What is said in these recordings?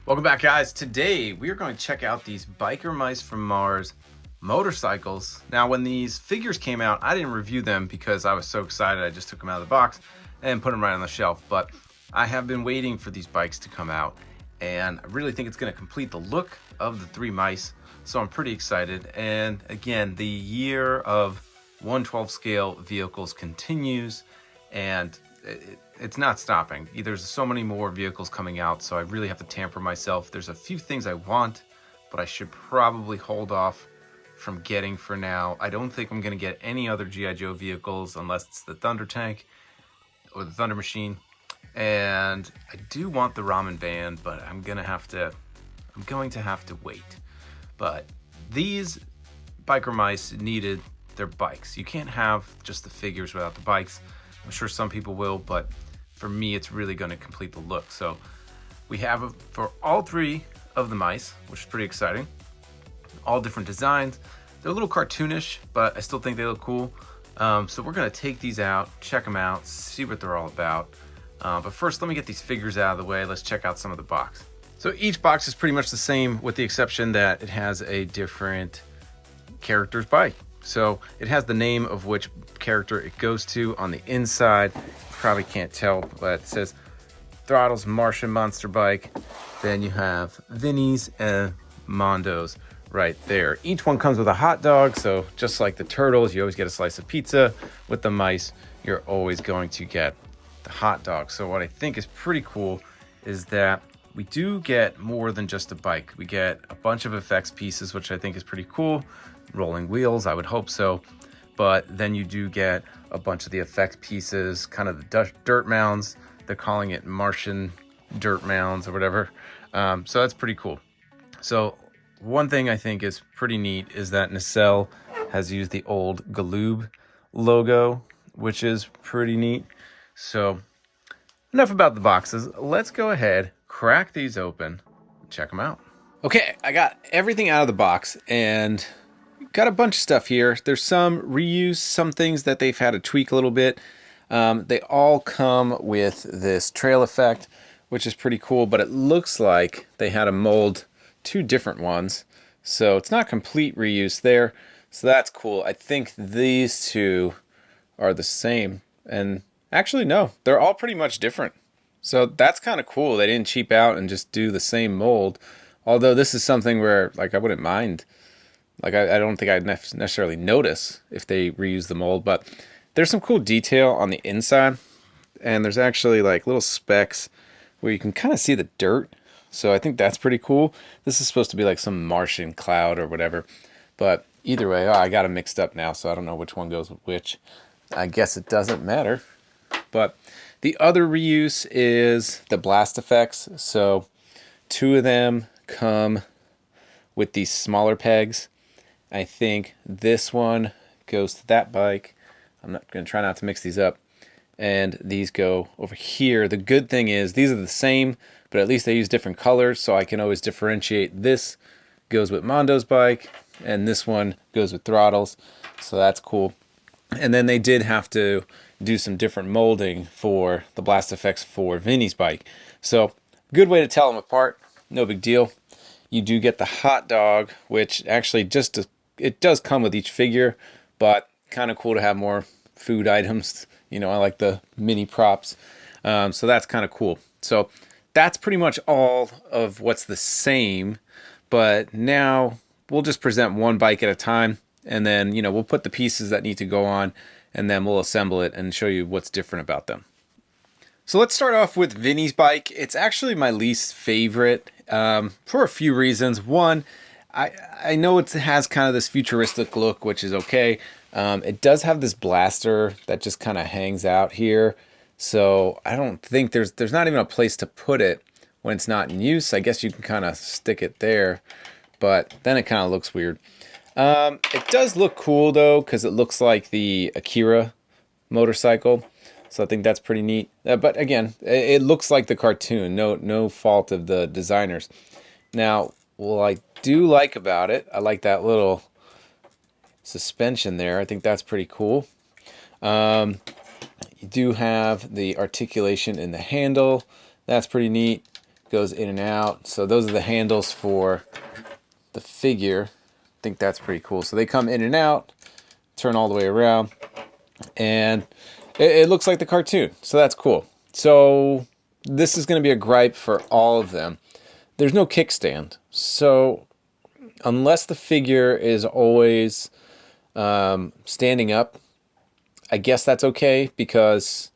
Welcome back, guys. Today we are going to check out these Biker Mice from Mars motorcycles. Now, when these figures came out, I didn't review them because I was so excited. I just took them out of the box and put them right on the shelf. But I have been waiting for these bikes to come out, and I really think it's going to complete the look of the three mice. So I'm pretty excited. And again, the year of 1/12 scale vehicles continues, and it's not stopping. There's so many more vehicles coming out, so I really have to tamper myself. There's a few things I want, but I should probably hold off from getting for now. I don't think I'm going to get any other G.I. Joe vehicles unless it's the Thunder Tank or the Thunder Machine. And I do want the Ramen Van, but I'm going to have to wait. But these Biker Mice needed their bikes. You can't have just the figures without the bikes. I'm sure some people will, but for me, it's really going to complete the look. So we have it for all three of the mice, which is pretty exciting. All different designs. They're a little cartoonish, but I still think they look cool. So we're going to take these out, check them out, see what they're all about. But first, let me get these figures out of the way. Let's check out some of the box. So each box is pretty much the same, with the exception that it has a different character's bike. So it has the name of which character it goes to on the inside. You probably can't tell, but it says Throttle's Martian Monster Bike. Then you have Vinnie's and Mondo's right there. Each one comes with a hot dog, so just like the turtles, you always get a slice of pizza. With the mice, you're always going to get the hot dog. So what I think is pretty cool is that we do get more than just a bike. We get a bunch of effects pieces, which I think is pretty cool. Rolling wheels, I would hope so. But then you do get a bunch of the effects pieces, kind of the dirt mounds. They're calling it Martian dirt mounds or whatever. So that's pretty cool. So one thing I think is pretty neat is that Nacelle has used the old Galoob logo, which is pretty neat. So enough about the boxes. Let's go ahead, crack these open, and check them out. Okay, I got everything out of the box and got a bunch of stuff here. There's some reuse, some things that they've had to tweak a little bit. They all come with this trail effect, which is pretty cool, but it looks like they had to mold two different ones. So it's not complete reuse there. So that's cool. I think these two are the same. And actually, no, they're all pretty much different. So that's kind of cool. They didn't cheap out and just do the same mold. Although this is something where, like, I wouldn't mind. Like, I don't think I'd necessarily notice if they reuse the mold, but there's some cool detail on the inside, and there's actually like little specks where you can kind of see the dirt. So I think that's pretty cool. This is supposed to be like some Martian cloud or whatever, but either way, I got them mixed up now, so I don't know which one goes with which. I guess it doesn't matter. But the other reuse is the blast effects. So two of them come with these smaller pegs. I think this one goes to that bike. I'm not going to try not to mix these up. And these go over here. The good thing is these are the same, but at least they use different colors, so I can always differentiate. This goes with Mondo's bike, and this one goes with Throttle's. So that's cool. And then they did have to do some different molding for the blast effects for Vinnie's bike. So good way to tell them apart. No big deal. You do get the hot dog, which actually it does come with each figure, but kind of cool to have more food items. You know, I like the mini props. So that's kind of cool. So that's pretty much all of what's the same. But now we'll just present one bike at a time. And then, you know, we'll put the pieces that need to go on, and then we'll assemble it and show you what's different about them. So let's start off with Vinnie's bike. It's actually my least favorite for a few reasons. One, I know it has kind of this futuristic look, which is okay. It does have this blaster that just kind of hangs out here. So I don't think there's not even a place to put it when it's not in use. I guess you can kind of stick it there, but then it kind of looks weird. It does look cool though, because it looks like the Akira motorcycle. So I think that's pretty neat. But again, it looks like the cartoon. No fault of the designers. Now, what I do like about it, I like that little suspension there. I think that's pretty cool. You do have the articulation in the handle. That's pretty neat. Goes in and out. So those are the handles for the figure. I think that's pretty cool. So they come in and out, turn all the way around, and it looks like the cartoon. So that's cool. So this is going to be a gripe for all of them. There's no kickstand. So unless the figure is always standing up, I guess that's okay, because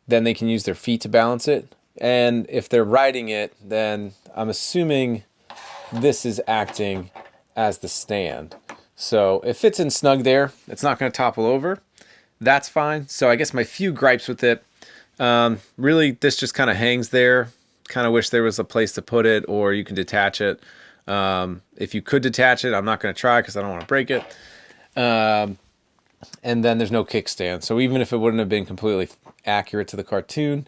then they can use their feet to balance it. And if they're riding it, then I'm assuming this is acting as the stand. So if it's in snug there, it's not going to topple over. That's fine. So I guess my few gripes with it, really this just kind of hangs there. Kind of wish there was a place to put it, or you can detach it. If you could detach it, I'm not going to try because I don't want to break it. And then there's no kickstand. So even if it wouldn't have been completely accurate to the cartoon,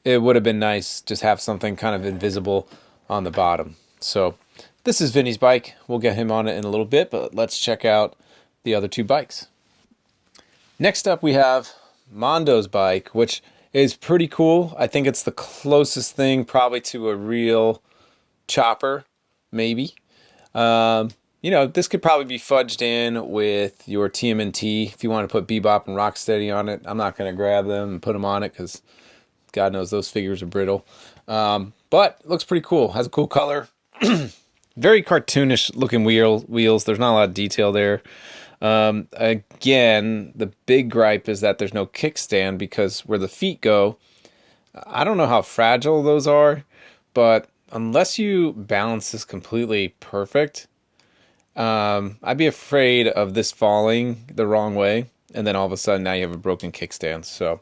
it would have been nice just have something kind of invisible on the bottom. So this is Vinnie's bike. We'll get him on it in a little bit, but let's check out the other two bikes. Next up we have Mondo's bike, which is pretty cool. I think it's the closest thing probably to a real chopper, maybe. You know, this could probably be fudged in with your TMNT if you want to put Bebop and Rocksteady on it. I'm not going to grab them and put them on it because God knows those figures are brittle. But it looks pretty cool. Has a cool color. Very cartoonish looking wheels. There's not a lot of detail there. Again, the big gripe is that there's no kickstand, because where the feet go, I don't know how fragile those are, but unless you balance this completely perfect, I'd be afraid of this falling the wrong way, and then all of a sudden now you have a broken kickstand. So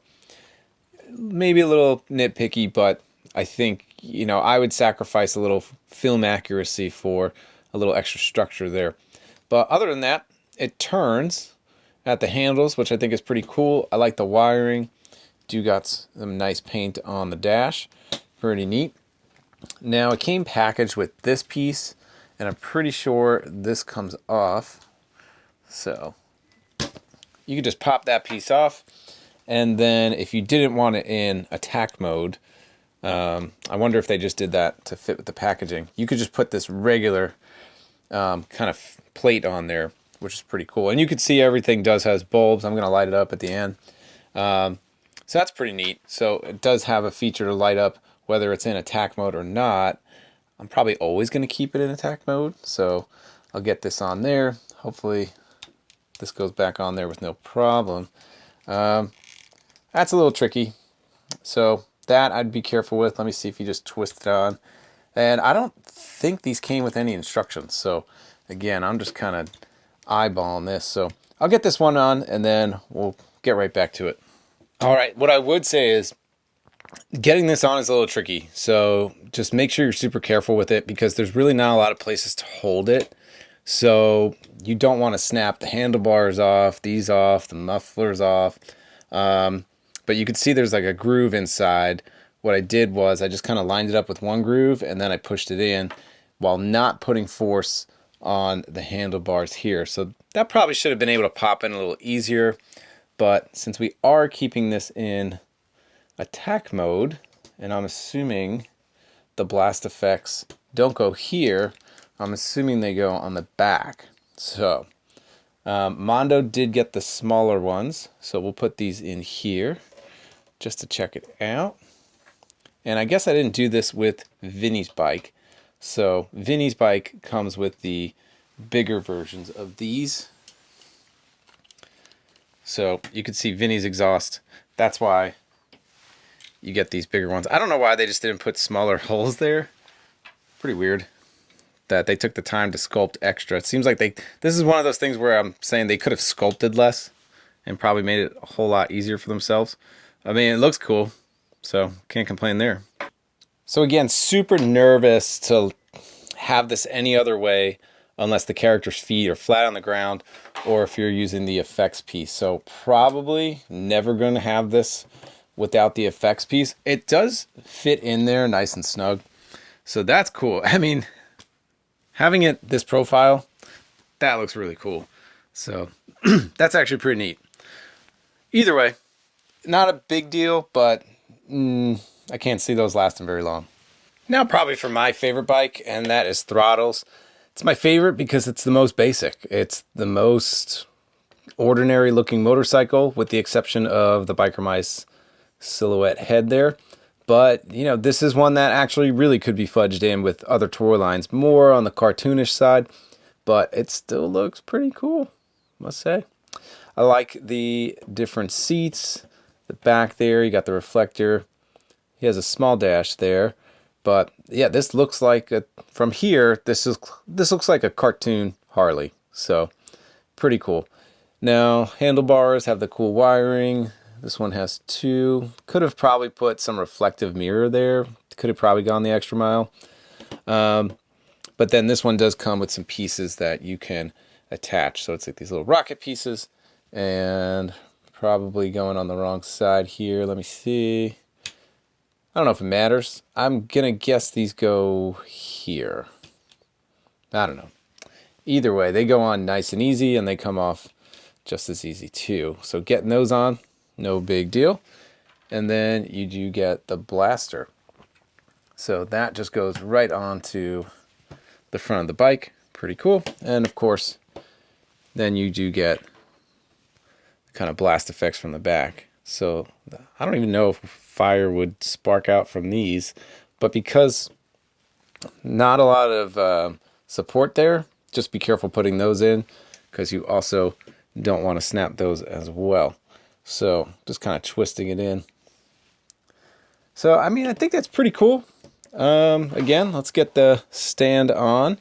maybe a little nitpicky, but I think, you know, I would sacrifice a little film accuracy for a little extra structure there. But other than that, it turns at the handles, which I think is pretty cool. I like the wiring. Do got some nice paint on the dash. Pretty neat. Now it came packaged with this piece, and I'm pretty sure this comes off. So you can just pop that piece off. And then if you didn't want it in attack mode, I wonder if they just did that to fit with the packaging. You could just put this regular kind of plate on there, which is pretty cool. And you can see everything has bulbs. I'm going to light it up at the end. So that's pretty neat. So it does have a feature to light up whether it's in attack mode or not. I'm probably always going to keep it in attack mode. So I'll get this on there. Hopefully this goes back on there with no problem. That's a little tricky. So that I'd be careful with. Let me see if you just twist it on. And I don't think these came with any instructions. So again, I'm just kind of eyeballing this. So I'll get this one on and then we'll get right back to it. All right, what I would say is getting this on is a little tricky. So just make sure you're super careful with it, because there's really not a lot of places to hold it. So you don't want to snap the handlebars off, these off, the mufflers off. But you can see there's like a groove inside. What I did was I just kind of lined it up with one groove and then I pushed it in while not putting force on the handlebars here. So that probably should have been able to pop in a little easier. But since we are keeping this in attack mode, and I'm assuming the blast effects don't go here, I'm assuming they go on the back. So Mondo did get the smaller ones, so we'll put these in here just to check it out. And I guess I didn't do this with Vinnie's bike. So Vinnie's bike comes with the bigger versions of these. So you can see Vinnie's exhaust. That's why you get these bigger ones. I don't know why they just didn't put smaller holes there. Pretty weird that they took the time to sculpt extra. It seems like this is one of those things where I'm saying they could have sculpted less and probably made it a whole lot easier for themselves. I mean, it looks cool, so can't complain there. So again, super nervous to have this any other way unless the character's feet are flat on the ground or if you're using the effects piece. So probably never going to have this without the effects piece. It does fit in there nice and snug, so that's cool. I mean, having it this profile, that looks really cool. So that's actually pretty neat. Either way, not a big deal, but I can't see those lasting very long. Now probably for my favorite bike, and that is Throttle's. It's my favorite because it's the most basic. It's the most ordinary looking motorcycle, with the exception of the Biker Mice silhouette head there. But, you know, this is one that actually really could be fudged in with other toy lines, more on the cartoonish side, but it still looks pretty cool, must say. I like the different seats. The back there, you got the reflector. He has a small dash there. But yeah, this looks like from here, this looks like a cartoon Harley. So pretty cool. Now, handlebars have the cool wiring. This one has two. Could have probably put some reflective mirror there. Could have probably gone the extra mile. But then this one does come with some pieces that you can attach. So it's like these little rocket pieces, and probably going on the wrong side here. Let me see. I don't know if it matters. I'm gonna guess these go here. I don't know. Either way, they go on nice and easy, and they come off just as easy too. So getting those on, no big deal. And then you do get the blaster. So that just goes right onto the front of the bike. Pretty cool. And of course, then you do get kind of blast effects from the back. So I don't even know if fire would spark out from these, but because not a lot of support there, just be careful putting those in, because you also don't want to snap those as well. So just kind of twisting it in. So I mean, I think that's pretty cool. Again, let's get the stand on.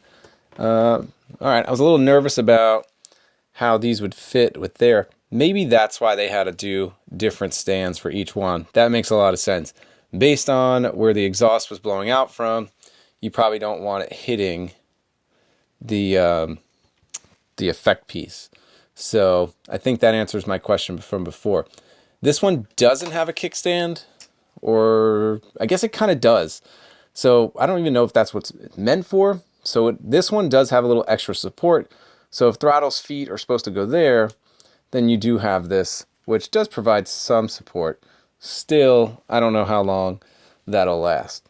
All right, I was a little nervous about how these would fit with there. Maybe that's why they had to do different stands for each one. That makes a lot of sense. Based on where the exhaust was blowing out from, you probably don't want it hitting the effect piece. So I think that answers my question from before. This one doesn't have a kickstand, or I guess it kind of does. So I don't even know if that's what's meant for. So this one does have a little extra support. So if Throttle's feet are supposed to go there, then you do have this, which does provide some support. Still, I don't know how long that'll last.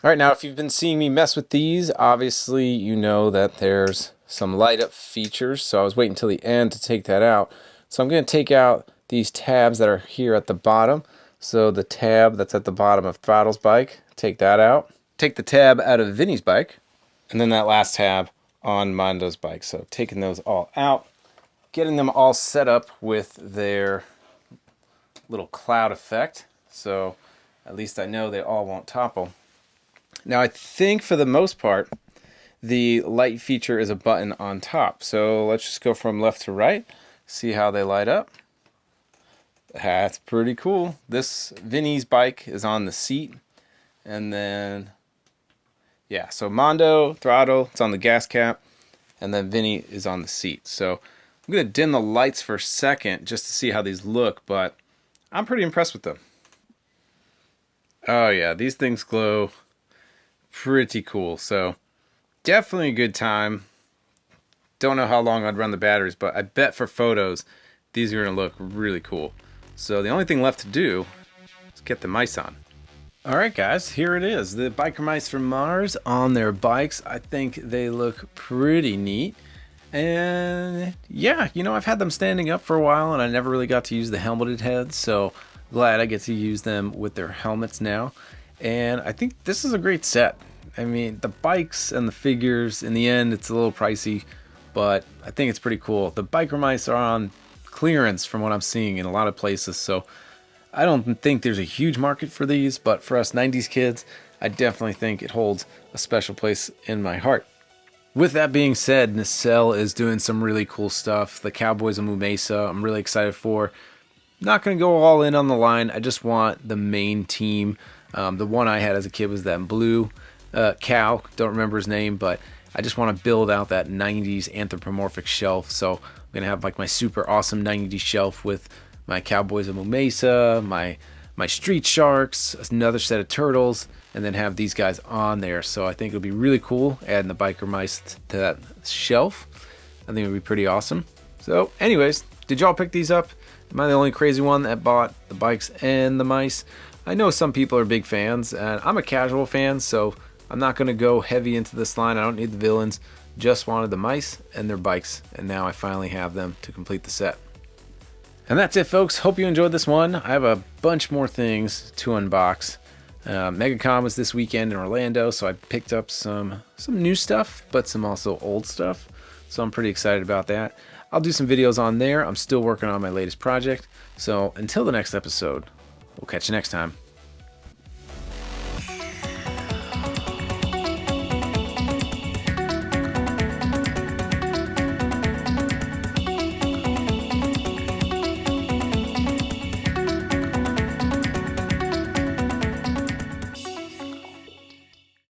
All right, now if you've been seeing me mess with these, obviously you know that there's some light up features. So I was waiting until the end to take that out. So I'm going to take out these tabs that are here at the bottom. So the tab that's at the bottom of Throttle's bike, take that out. Take the tab out of Vinnie's bike, and then that last tab on Mondo's bike. So taking those all out, getting them all set up with their little cloud effect. So at least I know they all won't topple. Now I think for the most part, the light feature is a button on top. So let's just go from left to right, see how they light up. That's pretty cool. This Vinnie's bike is on the seat. And then, yeah, so Mondo, Throttle, it's on the gas cap. And then Vinnie is on the seat. So I'm going to dim the lights for a second just to see how these look. But I'm pretty impressed with them. Oh yeah, these things glow pretty cool. So definitely a good time. Don't know how long I'd run the batteries, but I bet for photos, these are going to look really cool. So the only thing left to do is get the mice on. All right, guys, here it is. The Biker Mice from Mars on their bikes. I think they look pretty neat. And yeah, you know, I've had them standing up for a while, and I never really got to use the helmeted heads. So glad I get to use them with their helmets now. And I think this is a great set. I mean, the bikes and the figures, in the end, it's a little pricey, but I think it's pretty cool. The Biker Mice are on clearance from what I'm seeing in a lot of places, so I don't think there's a huge market for these, but for us 90s kids, I definitely think it holds a special place in my heart. With that being said, Nacelle is doing some really cool stuff. The Cowboys of Mesa, I'm really excited for. Not going to go all in on the line. I just want the main team. The one I had as a kid was that blue cow. Don't remember his name, but I just want to build out that 90s anthropomorphic shelf. So I'm going to have like my super awesome 90s shelf with my Cowboys of Mesa, my Street Sharks, another set of turtles, and then have these guys on there. So I think it'll be really cool adding the Biker Mice to that shelf. I think it'll be pretty awesome. So anyways, did y'all pick these up? Am I the only crazy one that bought the bikes and the mice? I know some people are big fans, and I'm a casual fan, so I'm not going to go heavy into this line. I don't need the villains. Just wanted the mice and their bikes, and now I finally have them to complete the set. And that's it, folks. Hope you enjoyed this one. I have a bunch more things to unbox. MegaCon was this weekend in Orlando, so I picked up some new stuff, but some also old stuff. So I'm pretty excited about that. I'll do some videos on there. I'm still working on my latest project. So until the next episode, we'll catch you next time.